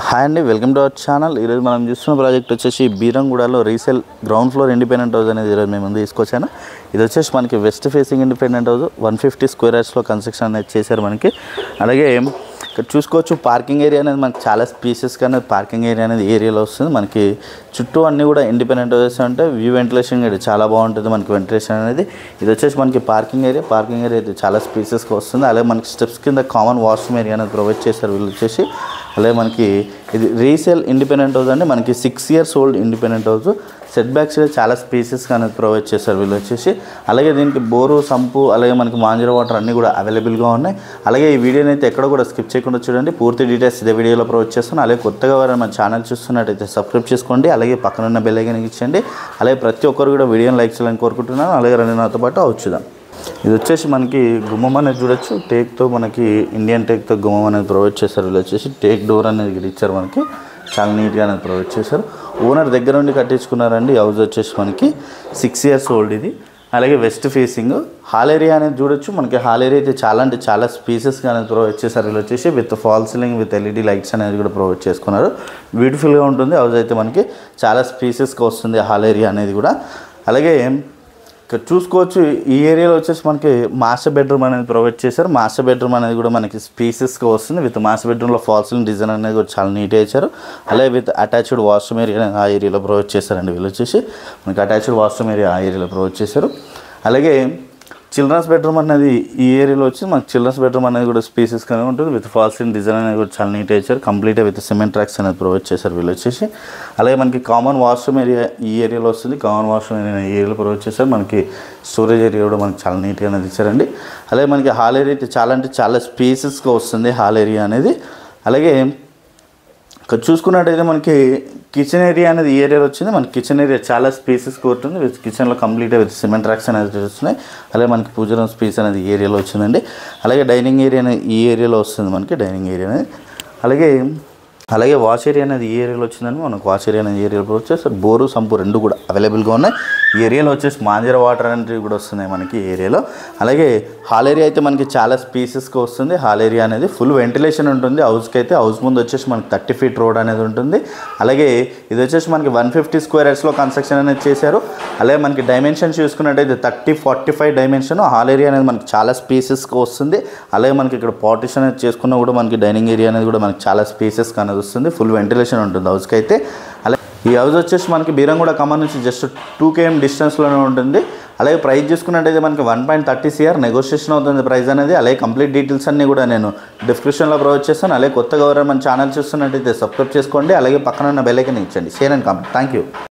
Hi అండి, welcome to our channel. ఈరోజు మనం చూస్తున్న ప్రాజెక్ట్ వచ్చేసి బీరంగూడలో resale ground floor independent house అనేది ఈరోజు మేము ముందు తీసుకొచ్చాను. ఇది వచ్చేసి మనకి west facing independent house 150 square యార్డ్స్లో కన్స్ట్రక్షన్ అనేది చేశారు మనకి. అలాగే ఇక్కడ చూసుకోవచ్చు పార్కింగ్ ఏరియా అనేది మనకి చాలా స్పేసెస్గా అనేది పార్కింగ్ ఏరియా అనేది ఏరియాలో వస్తుంది. మనకి చుట్టూ అన్నీ కూడా ఇండిపెండెంట్ హౌసెస్ అంటే వ్యూ వెంటిలేషన్ చాలా బాగుంటుంది మనకి వెంటిలేషన్ అనేది. ఇది వచ్చేసి మనకి పార్కింగ్ ఏరియా అయితే చాలా స్పేసెస్గా వస్తుంది. అలాగే మనకి స్టెప్స్ కింద కామన్ వాష్రూమ్ ఏరియా అనేది ప్రొవైడ్ చేశారు వీళ్ళు వచ్చేసి. అలాగే మనకి ఇది రీసేల్ ఇండిపెండెంట్ హౌస్ అంటే మనకి 6 years old independent house. Set backs చాలా స్పేసెస్గా అనేది ప్రొవైడ్ చేస్తారు వీళ్ళు వచ్చేసి. అలాగే దీనికి బోరు, సంపు, అలాగే మనకి మాంజరా వాటర్ అన్నీ కూడా అవైలబుల్గా ఉన్నాయి. అలాగే ఈ వీడియోని అయితే ఎక్కడ కూడా స్కిప్ చేయకుండా చూడండి, పూర్తి డీటెయిల్స్ ఇదే వీడియోలో ప్రొవైడ్ చేస్తాను. అలాగే కొత్తగా ఎవరైనా మన ఛానల్ చూస్తున్నట్టయితే సబ్స్క్రైబ్ చేసుకోండి, అలాగే పక్కన ఉన్న బెల్ ఐకాన్ ఇచ్చండి. అలాగే ప్రతి ఒక్కరు కూడా వీడియోని లైక్ చేయాలని కోరుకుంటున్నాను. అలాగే రండి నాతో పాటు వచ్చుదాం. ఇది వచ్చేసి మనకి గుమ్మం అనేది చూడొచ్చు, టేక్తో మనకి ఇండియన్ టేక్తో గుమ్మం అనేది ప్రొవైడ్ చేస్తారు వీళ్ళు వచ్చేసి. టేక్ డోర్ అనేది ఇచ్చారు మనకి, చాలా నీట్గా అనేది ప్రొవైడ్ చేశారు. ఓనర్ దగ్గర నుండి కట్టించుకున్నారండి. హౌస్ వచ్చేసి మనకి 6 years ఓల్డ్ ఇది. అలాగే వెస్ట్ ఫేసింగ్ హాల్ ఏరియా అనేది చూడొచ్చు. మనకి హాల్ ఏరియా అయితే చాలా అంటే చాలా స్పేసెస్గా అనేది ప్రొవైడ్ చేశారు వీళ్ళు వచ్చేసి. With fall ceiling with LED lights అనేది కూడా ప్రొవైడ్ చేసుకున్నారు. బ్యూటిఫుల్గా ఉంటుంది హౌస్ అయితే మనకి, చాలా స్పేసెస్గా వస్తుంది హాల్ ఏరియా అనేది కూడా. అలాగే ఇక్కడ చూసుకోవచ్చు ఈ ఏరియాలో వచ్చేసి మనకి మాస్టర్ బెడ్రూమ్ అనేది ప్రొవైడ్ చేశారు. మాస్టర్ బెడ్రూమ్ అనేది కూడా మనకి స్పేసెస్గా వస్తుంది. విత్ మాస్టర్ బెడ్రూమ్లో ఫాల్ సీలింగ్ డిజైన్ అనేది కూడా చాలా నీట్గా ఇచ్చారు. అలాగే విత్ అటాచ్డ్ వాష్రూమ్ ఏరియా ఆ ఏరియాలో ప్రొవైడ్ చేశారండి వీళ్ళు వచ్చేసి. మనకి అటాచ్డ్ వాష్రూమ్ ఏరియా ఆ ఏరియాలో ప్రొవైడ్ చేశారు. అలాగే చిల్డ్రన్స్ బెడ్రూమ్ అనేది ఈ ఏరియాలో వచ్చి మనకి చిల్డ్రన్స్ బెడ్రూమ్ అనేది కూడా స్పేసెస్గానే ఉంటుంది. విత్ ఫాల్ సీలింగ్ డిజైన్ అనేది కూడా చాలా నీట్గా ఇచ్చారు. కంప్లీట్గా విత్ సిమెంట్ ట్రాక్స్ అనేది ప్రొవైడ్ చేశారు వీళ్ళు వచ్చేసి. అలాగే మనకి కామన్ వాష్రూమ్ ఏరియా ఈ ఏరియాలో వస్తుంది. కామన్ వాష్రూమ్ ఏరియా ఈ ఏరియాలో ప్రొవైడ్ చేశారు. మనకి స్టోరేజ్ ఏరియా కూడా మనకి చాలా నీట్గా అనేది ఇచ్చారండి. అలాగే మనకి హాల్ ఏరియా అయితే చాలా అంటే చాలా స్పేసెస్గా వస్తుంది హాల్ ఏరియా అనేది. అలాగే ఇక్కడ చూసుకున్నట్టయితే మనకి కిచెన్ ఏరియా అనేది ఈ ఏరియాలో వచ్చింది. మనకి కిచెన్ ఏరియా చాలా స్పేసెస్గా ఉంటుంది. విత్ కిచెన్లో కంప్లీట్గా విత్ సిమెంట్ ట్రాక్స్ అనేది వస్తున్నాయి. అలాగే మనకి పూజ రూమ్ స్పేస్ అనేది ఈ ఏరియాలో వచ్చిందండి. అలాగే డైనింగ్ ఏరియా అనేది ఈ ఏరియాలో వస్తుంది మనకి డైనింగ్ ఏరియా అనేది. అలాగే వాష్ ఏరియా అనేది ఈ ఏరియాలో వచ్చిందండి. మనకు వాష్ ఏరియా అనేది ఈ ఏరియాలో వచ్చేసి బోరు, సంపు రెండు కూడా అవైలబుల్గా ఉన్నాయి. ఈ ఏరియాలో వచ్చేసి మాంజరా వాటర్ అనేవి కూడా వస్తున్నాయి మనకి ఈ ఏరియాలో. అలాగే హాల్ ఏరియా అయితే మనకి చాలా స్పేసెస్గా వస్తుంది. హాల్ ఏరియా అనేది ఫుల్ వెంటిలేషన్ ఉంటుంది హౌస్కి అయితే. హౌస్ ముందు వచ్చేసి మనకి 30 feet రోడ్ అనేది ఉంటుంది. అలాగే ఇది వచ్చేసి మనకి 150 square yardsలో కన్స్ట్రక్షన్ అనేది చేశారు. అలాగే మనకి డైమెన్షన్ చూసుకున్నట్టయితే 30-45 డైమెన్షన్. హాల్ ఏరియా అనేది మనకి చాలా స్పేసెస్గా వస్తుంది. అలాగే మనకి ఇక్కడ పార్టిషన్ అనేది చేసుకున్నా కూడా మనకి డైనింగ్ ఏరియా అనేది కూడా మనకి చాలా స్పేసెస్గా అనేది వస్తుంది. ఫుల్ వెంటిలేషన్ ఉంటుంది హౌస్కి అయితే. అలాగే ఈ హౌస్ వచ్చేసి మనకి బీరంగూడ ఖమ్మం నుంచి జస్ట్ 2 km డిస్టెన్స్లోనే ఉంటుంది. అలాగే ప్రైస్ చూసుకున్నట్టయితే మనకి 1.30 crore నెగోషియేషన్ అవుతుంది ప్రైస్ అనేది. అలాగే కంప్లీట్ డీటెయిల్స్ అన్నీ కూడా నేను డిస్క్రిప్షన్లో ప్రొవైడ్ చేస్తాను. అలాగే కొత్తగా ఎవరైనా మన ఛానల్ చూస్తున్నట్టయితే సబ్స్క్రైబ్ చేసుకోండి. అలాగే పక్కన ఉన్న బెల్ ఐకాన్ ఇచ్చండి. Share and comment. Thank you.